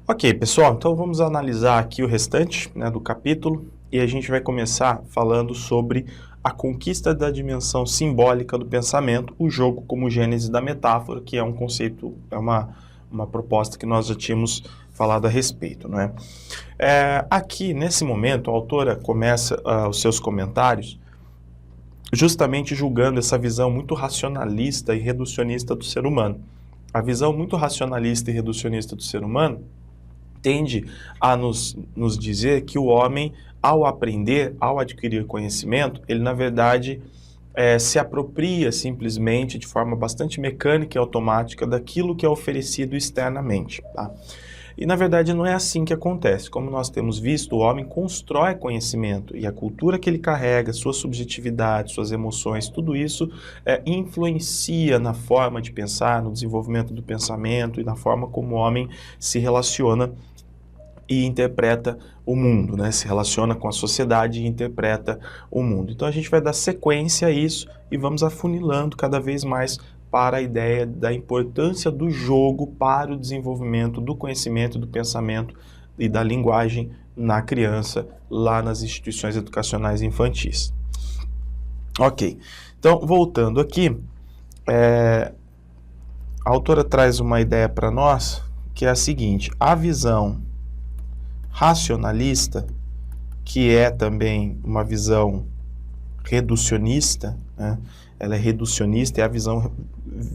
Ok, pessoal, então vamos analisar aqui o restante, né, do capítulo e a gente vai começar falando sobre a conquista da dimensão simbólica do pensamento, o jogo como gênese da metáfora, que é um conceito, é uma proposta que nós já tínhamos falado a respeito, não é? Aqui, nesse momento, a autora começa os seus comentários justamente julgando essa visão muito racionalista e reducionista do ser humano. A visão muito racionalista e reducionista do ser humano tende a nos dizer que o homem, ao aprender, ao adquirir conhecimento, ele, na verdade, se apropria simplesmente, de forma bastante mecânica e automática, daquilo que é oferecido externamente, tá? E, na verdade, não é assim que acontece. Como nós temos visto, o homem constrói conhecimento e a cultura que ele carrega, sua subjetividade, suas emoções, tudo isso influencia na forma de pensar, no desenvolvimento do pensamento e na forma como o homem se relaciona e interpreta o mundo, né? Se relaciona com a sociedade e interpreta o mundo. Então a gente vai dar sequência a isso e vamos afunilando cada vez mais para a ideia da importância do jogo para o desenvolvimento do conhecimento, do pensamento e da linguagem na criança, lá nas instituições educacionais infantis. Ok, então voltando aqui, a autora traz uma ideia para nós que é a seguinte: a visão racionalista, que é também uma visão reducionista, né? Ela é reducionista, é a visão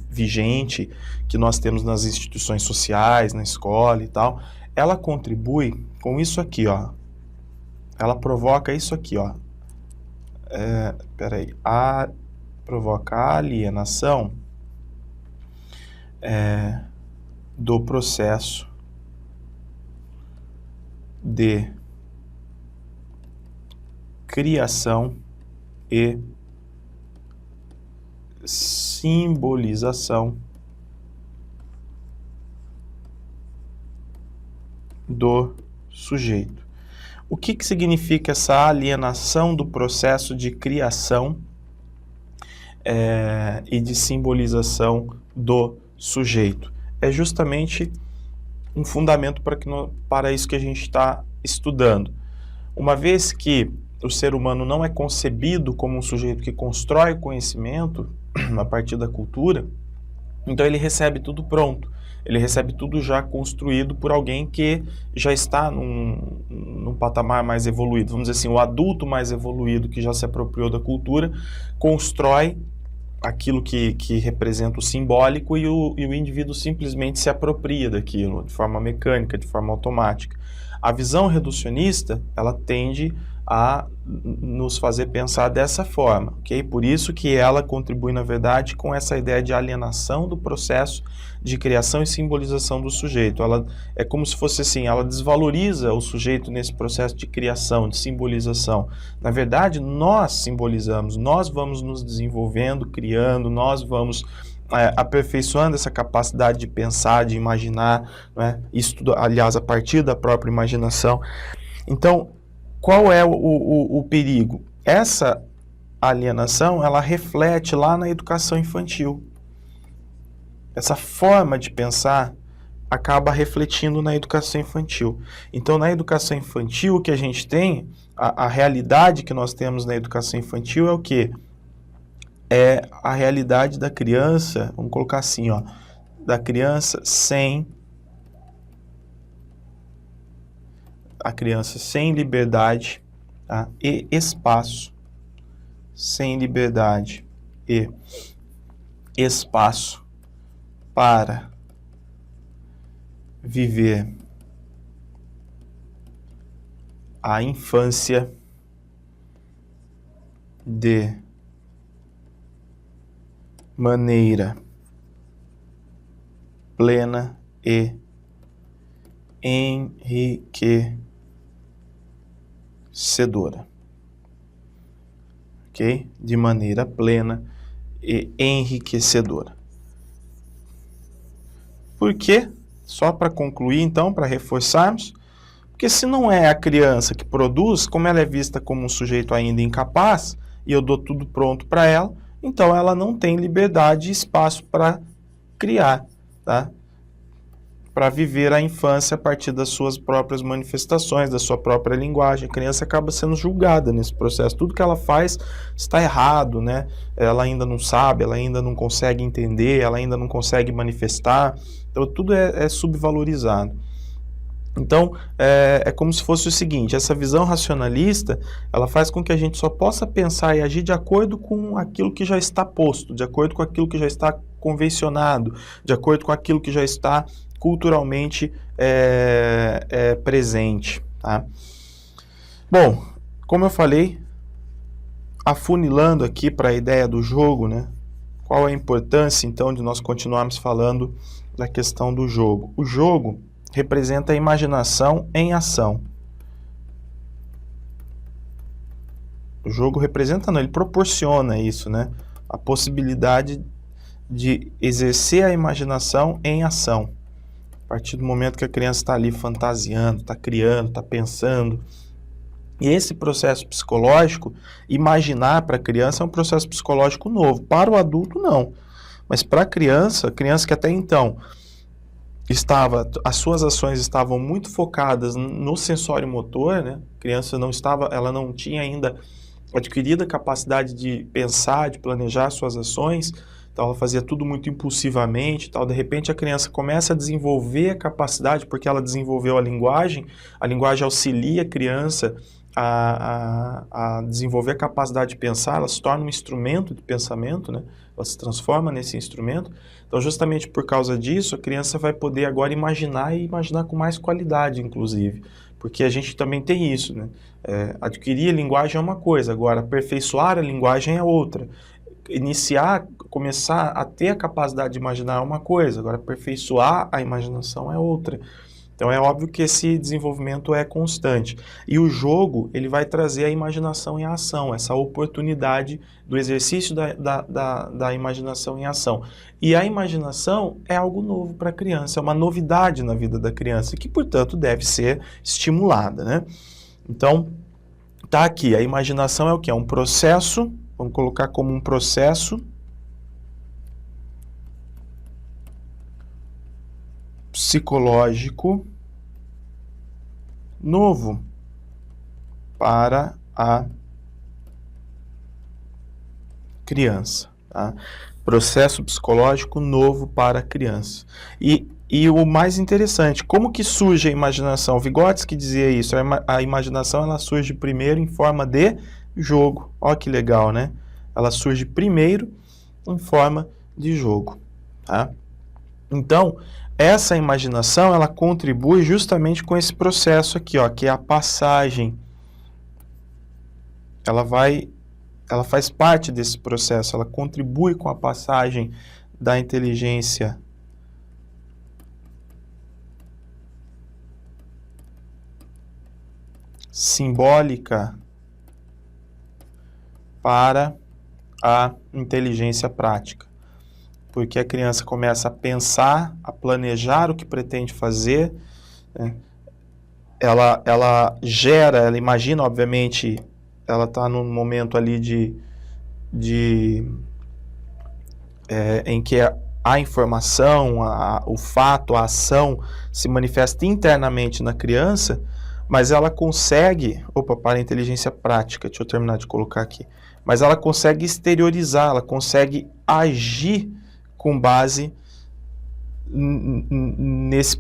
vigente que nós temos nas instituições sociais, na escola e tal. Ela contribui com isso aqui, ó. Ela provoca isso aqui, ó. Provoca a alienação do processo de criação e simbolização do sujeito. O que significa essa alienação do processo de criação e de simbolização do sujeito? É justamente um fundamento para isso que a gente está estudando. Uma vez que o ser humano não é concebido como um sujeito que constrói o conhecimento a partir da cultura, então ele recebe tudo pronto, ele recebe tudo já construído por alguém que já está num patamar mais evoluído. Vamos dizer assim, o adulto mais evoluído que já se apropriou da cultura, constrói aquilo que representa o simbólico e o indivíduo simplesmente se apropria daquilo de forma mecânica, de forma automática. A visão reducionista, ela tende a nos fazer pensar dessa forma, ok? Por isso que ela contribui, na verdade, com essa ideia de alienação do processo de criação e simbolização do sujeito. Ela é como se fosse assim, ela desvaloriza o sujeito nesse processo de criação, de simbolização. Na verdade, nós simbolizamos, nós vamos nos desenvolvendo, criando, nós vamos aperfeiçoando essa capacidade de pensar, de imaginar, né? Isso tudo, aliás, a partir da própria imaginação. Então, qual é o perigo? Essa alienação, ela reflete lá na educação infantil. Essa forma de pensar acaba refletindo na educação infantil. Então, na educação infantil, o que a gente tem, a realidade que nós temos na educação infantil é o quê? É a realidade da criança, vamos colocar assim, ó, da criança sem liberdade, tá? E espaço, sem liberdade e espaço para viver a infância de maneira plena e enriquecedora, ok? De maneira plena e enriquecedora. Por quê? Só para concluir, então, para reforçarmos, porque se não é a criança que produz, como ela é vista como um sujeito ainda incapaz, e eu dou tudo pronto para ela, então ela não tem liberdade e espaço para criar, tá? para viver a infância a partir das suas próprias manifestações, da sua própria linguagem. A criança acaba sendo julgada nesse processo. Tudo que ela faz está errado, né? Ela ainda não sabe, ela ainda não consegue entender, ela ainda não consegue manifestar. Então, tudo é subvalorizado. Então, é como se fosse o seguinte, essa visão racionalista, ela faz com que a gente só possa pensar e agir de acordo com aquilo que já está posto, de acordo com aquilo que já está convencionado, de acordo com aquilo que já está culturalmente presente. Tá? Bom, como eu falei, afunilando aqui para a ideia do jogo, né? Qual a importância, então, de nós continuarmos falando da questão do jogo? O jogo representa a imaginação em ação. O jogo representa, não, ele proporciona isso, né? A possibilidade de exercer a imaginação em ação. A partir do momento que a criança está ali fantasiando, está criando, está pensando. E esse processo psicológico, imaginar para a criança é um processo psicológico novo. Para o adulto, não. Mas para a criança que até então as suas ações estavam muito focadas no sensório motor, né? A criança ela não tinha ainda adquirido a capacidade de pensar, de planejar suas ações, então ela fazia tudo muito impulsivamente, tal. De repente a criança começa a desenvolver a capacidade, porque ela desenvolveu a linguagem auxilia a criança a desenvolver a capacidade de pensar, ela se torna um instrumento de pensamento, né? Ela se transforma nesse instrumento. Então, justamente por causa disso, a criança vai poder agora imaginar e imaginar com mais qualidade, inclusive. Porque a gente também tem isso, né? Adquirir a linguagem é uma coisa, agora aperfeiçoar a linguagem é outra. Começar a ter a capacidade de imaginar é uma coisa, agora aperfeiçoar a imaginação é outra. Então é óbvio que esse desenvolvimento é constante. E o jogo, ele vai trazer a imaginação em ação, essa oportunidade do exercício da imaginação em ação. E a imaginação é algo novo para a criança, é uma novidade na vida da criança, que, portanto, deve ser estimulada, né? Então, tá aqui, a imaginação é o quê? É um processo, vamos colocar como um processo psicológico novo para a criança, tá? Processo psicológico novo para a criança. E o mais interessante, como que surge a imaginação? Vygotsky dizia isso, a imaginação ela surge primeiro em forma de jogo. Olha que legal, né? Ela surge primeiro em forma de jogo, tá? Então, essa imaginação, ela contribui justamente com esse processo aqui, ó, que é a passagem. Ela faz parte desse processo, ela contribui com a passagem da inteligência simbólica para a inteligência prática. Porque a criança começa a pensar, a planejar o que pretende fazer, né? Ela imagina, obviamente, ela está num momento ali em que a informação, o fato, a ação se manifesta internamente na criança, mas ela consegue, para a inteligência prática, deixa eu terminar de colocar aqui, mas ela consegue exteriorizar, ela consegue agir com base nesse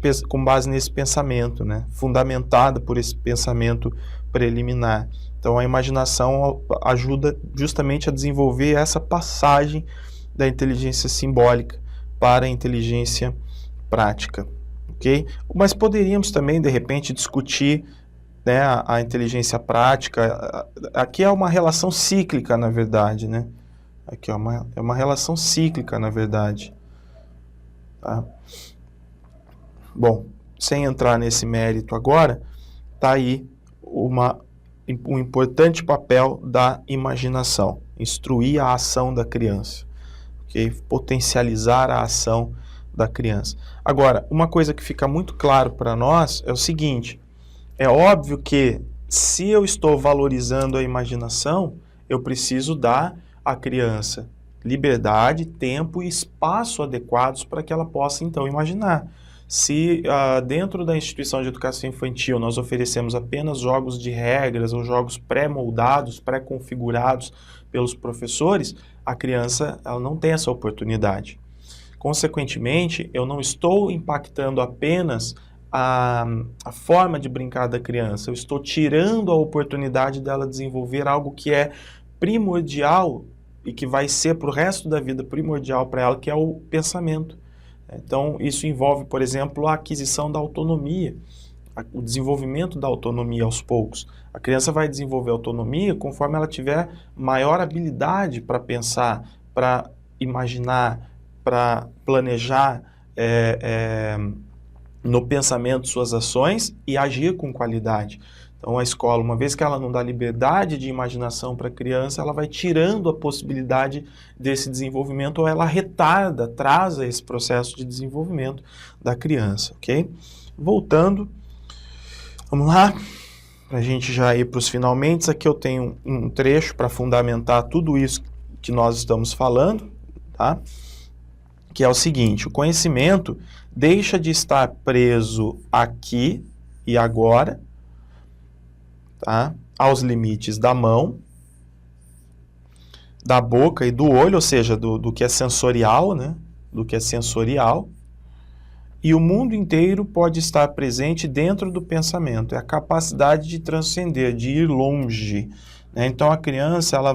pensamento, né? Fundamentada por esse pensamento preliminar. Então a imaginação ajuda justamente a desenvolver essa passagem da inteligência simbólica para a inteligência prática, ok? Mas poderíamos também, de repente, discutir, né, a inteligência prática. Aqui é uma relação cíclica, na verdade, né? Aqui é uma relação cíclica, na verdade. Tá? Bom, sem entrar nesse mérito agora, está aí um importante papel da imaginação, instruir a ação da criança, okay? Potencializar a ação da criança. Agora, uma coisa que fica muito claro para nós é o seguinte, é óbvio que se eu estou valorizando a imaginação, eu preciso dar à criança liberdade, tempo e espaço adequados para que ela possa, então, imaginar. Se dentro da instituição de educação infantil nós oferecemos apenas jogos de regras ou jogos pré-moldados, pré-configurados pelos professores, a criança ela não tem essa oportunidade. Consequentemente, eu não estou impactando apenas a forma de brincar da criança, eu estou tirando a oportunidade dela desenvolver algo que é primordial e que vai ser para o resto da vida primordial para ela, que é o pensamento. Então, isso envolve, por exemplo, a aquisição da autonomia, o desenvolvimento da autonomia aos poucos. A criança vai desenvolver autonomia conforme ela tiver maior habilidade para pensar, para imaginar, para planejar no pensamento suas ações e agir com qualidade. Então, a escola, uma vez que ela não dá liberdade de imaginação para a criança, ela vai tirando a possibilidade desse desenvolvimento ou ela retarda, atrasa esse processo de desenvolvimento da criança, ok? Voltando, vamos lá, para a gente já ir para os finalmente. Aqui eu tenho um trecho para fundamentar tudo isso que nós estamos falando, tá? Que é o seguinte: o conhecimento deixa de estar preso aqui e agora, tá? Aos limites da mão, da boca e do olho, ou seja, do que é sensorial, né? Do que é sensorial. E o mundo inteiro pode estar presente dentro do pensamento. É a capacidade de transcender, de ir longe, né? Então a criança ela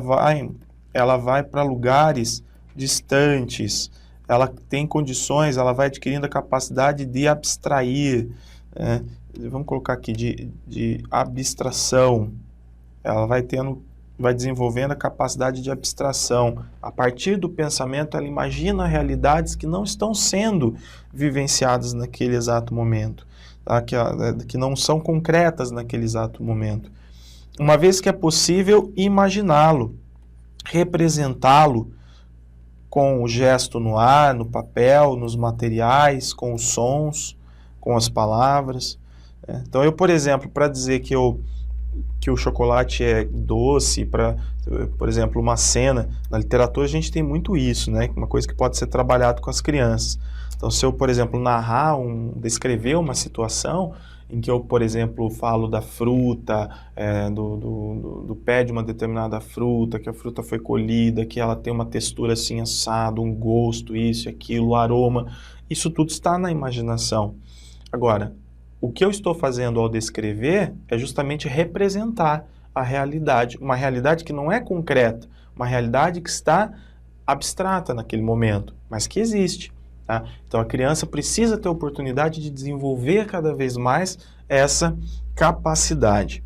vai para lugares distantes, ela tem condições, ela vai adquirindo a capacidade de abstrair, né? Vamos colocar aqui, de abstração. Ela vai desenvolvendo a capacidade de abstração. A partir do pensamento, ela imagina realidades que não estão sendo vivenciadas naquele exato momento, tá? Que não são concretas naquele exato momento. Uma vez que é possível imaginá-lo, representá-lo com o gesto no ar, no papel, nos materiais, com os sons, com as palavras. Então, eu, por exemplo, para dizer que o chocolate é doce, por exemplo, uma cena, na literatura a gente tem muito isso, né? Uma coisa que pode ser trabalhado com as crianças. Então, se eu, por exemplo, descrever uma situação em que eu, por exemplo, falo da fruta, do pé de uma determinada fruta, que a fruta foi colhida, que ela tem uma textura assim assado, um gosto, isso e aquilo, o aroma, isso tudo está na imaginação. Agora, o que eu estou fazendo ao descrever é justamente representar a realidade, uma realidade que não é concreta, uma realidade que está abstrata naquele momento, mas que existe. Tá? Então a criança precisa ter a oportunidade de desenvolver cada vez mais essa capacidade.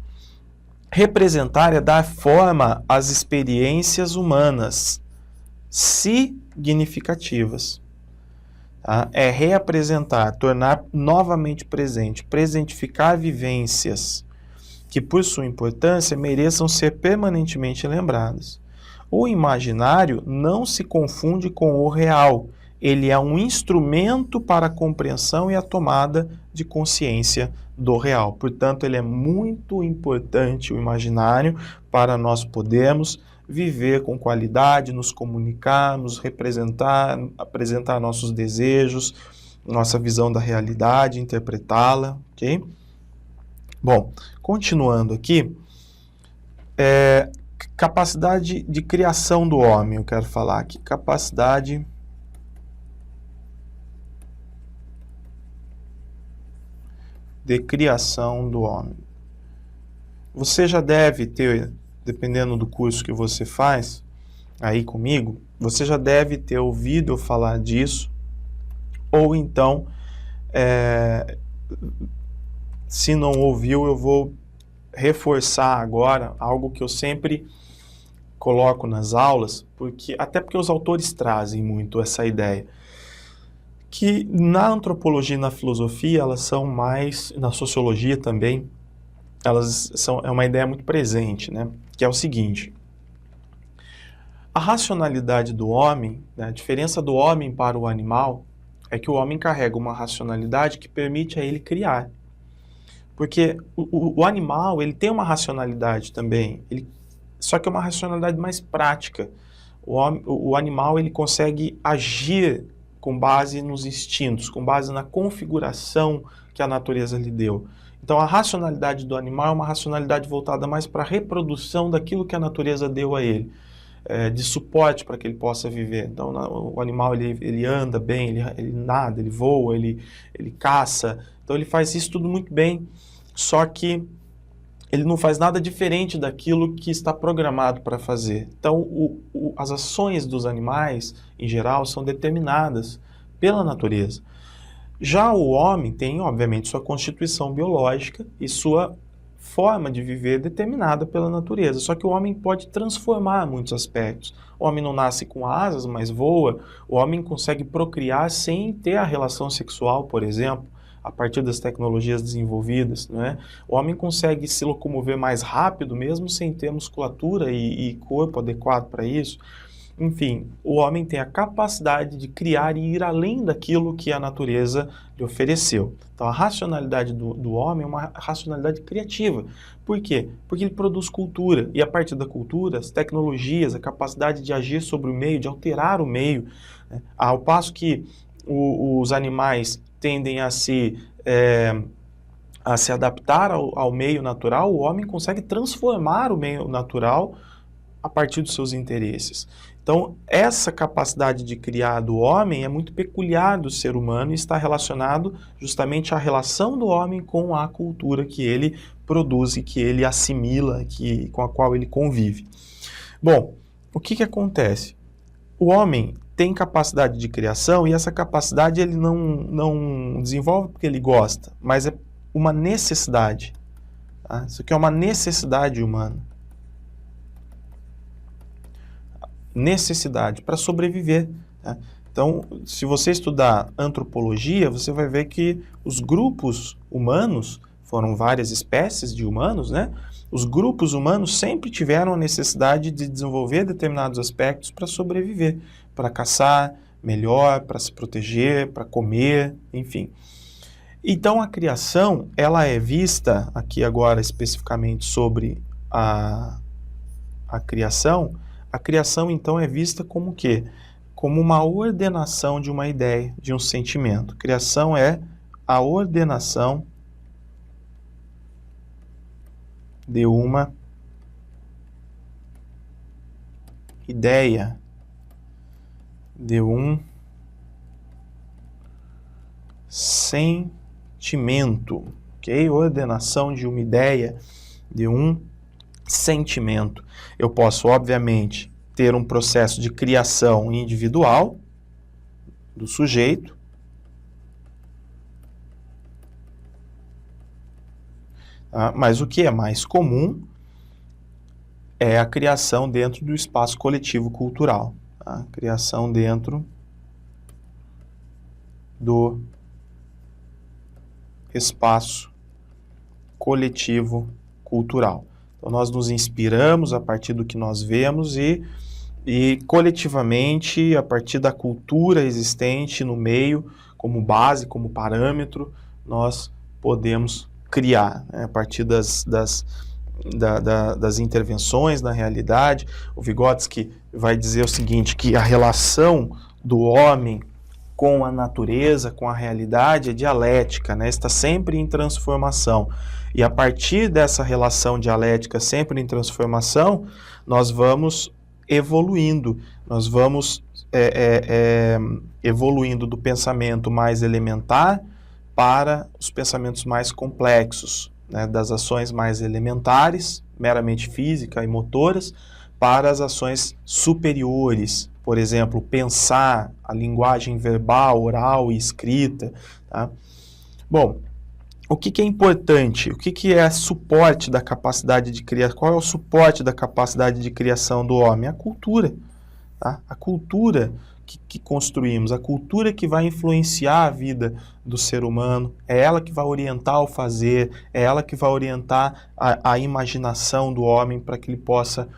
Representar é dar forma às experiências humanas significativas. Tá? É reapresentar, tornar novamente presente, presentificar vivências que, por sua importância, mereçam ser permanentemente lembradas. O imaginário não se confunde com o real. Ele é um instrumento para a compreensão e a tomada de consciência do real. Portanto, ele é muito importante, o imaginário, para nós podermos viver com qualidade, nos comunicar, nos representar, apresentar nossos desejos, nossa visão da realidade, interpretá-la, ok? Bom, continuando aqui, capacidade de criação do homem, eu quero falar aqui, capacidade de criação do homem. Você já deve ter, dependendo do curso que você faz, aí comigo, você já deve ter ouvido eu falar disso, ou então, se não ouviu, eu vou reforçar agora algo que eu sempre coloco nas aulas, até porque os autores trazem muito essa ideia, que na antropologia e na filosofia, elas são mais, na sociologia também, é uma ideia muito presente, né? Que é o seguinte: a racionalidade do homem, né, a diferença do homem para o animal, é que o homem carrega uma racionalidade que permite a ele criar. Porque o animal, ele tem uma racionalidade também, só que é uma racionalidade mais prática. O animal, ele consegue agir com base nos instintos, com base na configuração que a natureza lhe deu. Então, a racionalidade do animal é uma racionalidade voltada mais para a reprodução daquilo que a natureza deu a ele, de suporte para que ele possa viver. Então, o animal ele anda bem, ele nada, ele voa, ele caça. Então, ele faz isso tudo muito bem, só que ele não faz nada diferente daquilo que está programado para fazer. Então, as ações dos animais, em geral, são determinadas pela natureza. Já o homem tem, obviamente, sua constituição biológica e sua forma de viver determinada pela natureza. Só que o homem pode transformar muitos aspectos. O homem não nasce com asas, mas voa. O homem consegue procriar sem ter a relação sexual, por exemplo, a partir das tecnologias desenvolvidas, não é? O homem consegue se locomover mais rápido, mesmo sem ter musculatura e corpo adequado para isso. Enfim, o homem tem a capacidade de criar e ir além daquilo que a natureza lhe ofereceu. Então, a racionalidade do homem é uma racionalidade criativa. Por quê? Porque ele produz cultura, e a partir da cultura, as tecnologias, a capacidade de agir sobre o meio, de alterar o meio, né? Ao passo que os animais tendem a se adaptar ao meio natural, o homem consegue transformar o meio natural a partir dos seus interesses. Então, essa capacidade de criar do homem é muito peculiar do ser humano e está relacionado justamente à relação do homem com a cultura que ele produz e que ele assimila, com a qual ele convive. Bom, o que acontece? O homem tem capacidade de criação e essa capacidade ele não desenvolve porque ele gosta, mas é uma necessidade. Tá? Isso aqui é uma necessidade humana. Necessidade para sobreviver. Tá? Então, se você estudar antropologia, você vai ver que os grupos humanos, foram várias espécies de humanos, né? Os grupos humanos sempre tiveram a necessidade de desenvolver determinados aspectos para sobreviver, para caçar melhor, para se proteger, para comer, enfim. Então, a criação, ela é vista, aqui agora especificamente sobre a criação, então, é vista como o quê? Como uma ordenação de uma ideia, de um sentimento. Criação é a ordenação de uma ideia, de um sentimento, ok? Ordenação de uma ideia, de um sentimento. Eu posso, obviamente, ter um processo de criação individual do sujeito, tá? Mas o que é mais comum é a criação dentro do espaço coletivo cultural, tá? Criação dentro do espaço coletivo cultural. Então, nós nos inspiramos a partir do que nós vemos e coletivamente, a partir da cultura existente no meio, como base, como parâmetro, nós podemos criar, né? A partir das intervenções na realidade. O Vygotsky vai dizer o seguinte, que a relação do homem com a natureza, com a realidade, é dialética, né? Está sempre em transformação. E a partir dessa relação dialética sempre em transformação, nós vamos evoluindo, nós vamos evoluindo do pensamento mais elementar para os pensamentos mais complexos, né? Das ações mais elementares, meramente física e motoras, para as ações superiores, por exemplo, pensar, a linguagem verbal, oral e escrita. Tá? Bom, o que é importante? O que é suporte da capacidade de criar? Qual é o suporte da capacidade de criação do homem? A cultura. Tá? A cultura que construímos, a cultura que vai influenciar a vida do ser humano, é ela que vai orientar o fazer, é ela que vai orientar a imaginação do homem para que ele possa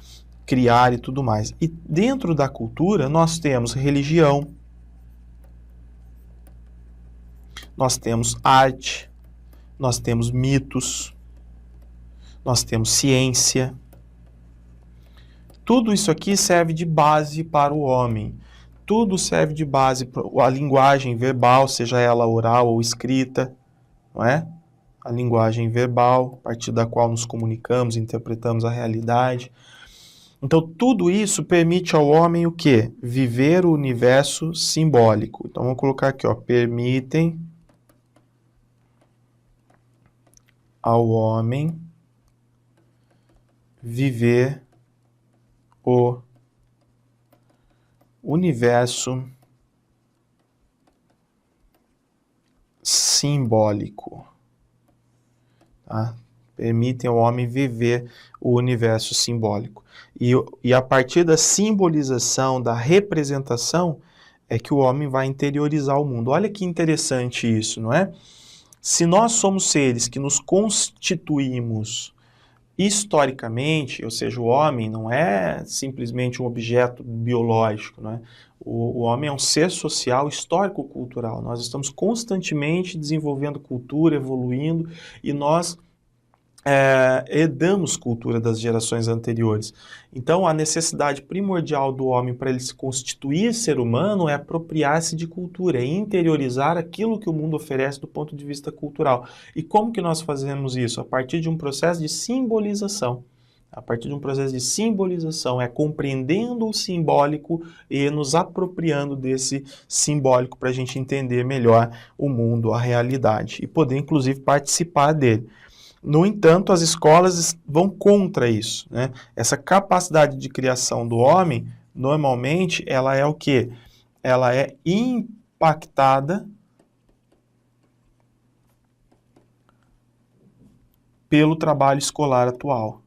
criar e tudo mais. E dentro da cultura nós temos religião, nós temos arte, nós temos mitos, nós temos ciência. Tudo isso aqui serve de base para o homem. tudo serve de base para a linguagem verbal, seja ela oral ou escrita, não é? A linguagem verbal, a partir da qual nos comunicamos, interpretamos a realidade. Então, tudo isso permite ao homem o quê? Viver o universo simbólico. Então, vamos colocar aqui, ó, permitem ao homem viver o universo simbólico. Tá? Permitem ao homem viver o universo simbólico. E a partir da simbolização, da representação, é que o homem vai interiorizar o mundo. Olha que interessante isso, não é? Se nós somos seres que nos constituímos historicamente, ou seja, o homem não é simplesmente um objeto biológico, não é? O homem é um ser social, histórico-cultural. Nós estamos constantemente desenvolvendo cultura, evoluindo, e nós herdamos cultura das gerações anteriores. Então, a necessidade primordial do homem para ele se constituir ser humano é apropriar-se de cultura, é interiorizar aquilo que o mundo oferece do ponto de vista cultural. E como que nós fazemos isso? A partir de um processo de simbolização. A partir de um processo de simbolização, é compreendendo o simbólico e nos apropriando desse simbólico para a gente entender melhor o mundo, a realidade, e poder, inclusive, participar dele. No entanto, as escolas vão contra isso, né? Essa capacidade de criação do homem, normalmente, ela é o quê? Ela é impactada pelo trabalho escolar atual.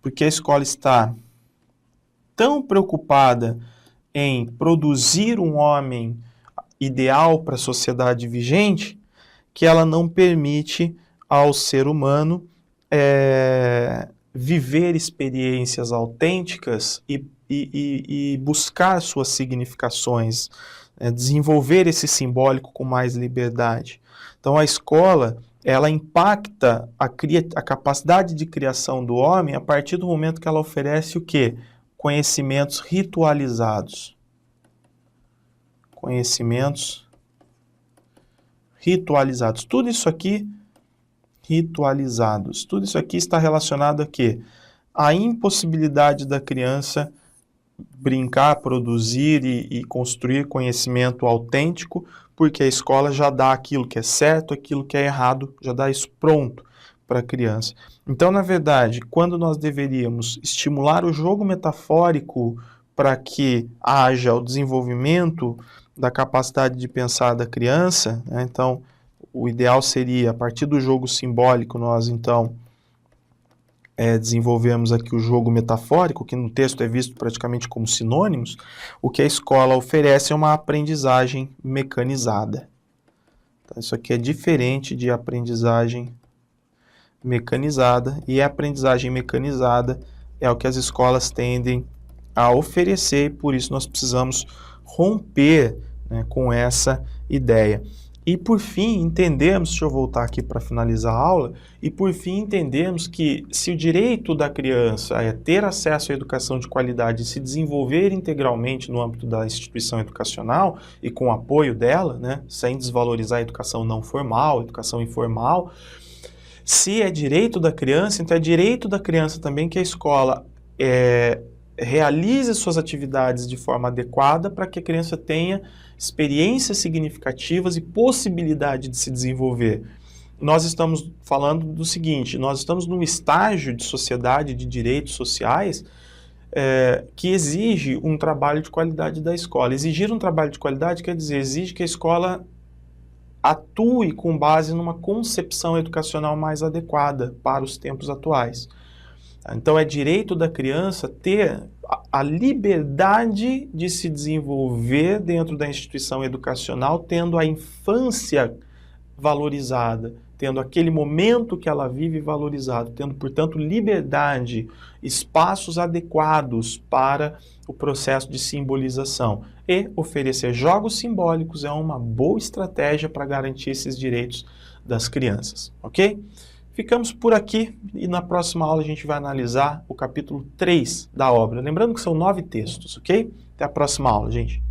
Porque a escola está tão preocupada em produzir um homem ideal para a sociedade vigente, que ela não permite ao ser humano viver experiências autênticas e buscar suas significações, desenvolver esse simbólico com mais liberdade. Então a escola, ela impacta a capacidade de criação do homem a partir do momento que ela oferece o quê? Conhecimentos ritualizados. Conhecimentos ritualizados. Tudo isso aqui, ritualizados. Tudo isso aqui está relacionado a quê? A impossibilidade da criança brincar, produzir e construir conhecimento autêntico, porque a escola já dá aquilo que é certo, aquilo que é errado, já dá isso pronto para a criança. Então, na verdade, quando nós deveríamos estimular o jogo metafórico para que haja o desenvolvimento da capacidade de pensar da criança, né? Então, o ideal seria, a partir do jogo simbólico, nós, então, desenvolvemos aqui o jogo metafórico, que no texto é visto praticamente como sinônimos. O que a escola oferece é uma aprendizagem mecanizada. Então, isso aqui é diferente de aprendizagem mecanizada, e a aprendizagem mecanizada é o que as escolas tendem a oferecer, e por isso nós precisamos romper, né, com essa ideia. E por fim, entendemos, deixa eu voltar aqui para finalizar a aula, e por fim entendemos que se o direito da criança é ter acesso à educação de qualidade e se desenvolver integralmente no âmbito da instituição educacional e com o apoio dela, né, sem desvalorizar a educação não formal, a educação informal, se é direito da criança, então é direito da criança também que a escola realize suas atividades de forma adequada para que a criança tenha experiências significativas e possibilidade de se desenvolver. Nós estamos falando do seguinte, nós estamos num estágio de sociedade, de direitos sociais, que exige um trabalho de qualidade da escola. Exigir um trabalho de qualidade quer dizer, exige que a escola atue com base numa concepção educacional mais adequada para os tempos atuais. Então é direito da criança ter a liberdade de se desenvolver dentro da instituição educacional, tendo a infância valorizada, tendo aquele momento que ela vive valorizado, tendo, portanto, liberdade, espaços adequados para o processo de simbolização. E oferecer jogos simbólicos é uma boa estratégia para garantir esses direitos das crianças, ok? Ficamos por aqui e na próxima aula a gente vai analisar o capítulo 3 da obra. Lembrando que são 9 textos, ok? Até a próxima aula, gente.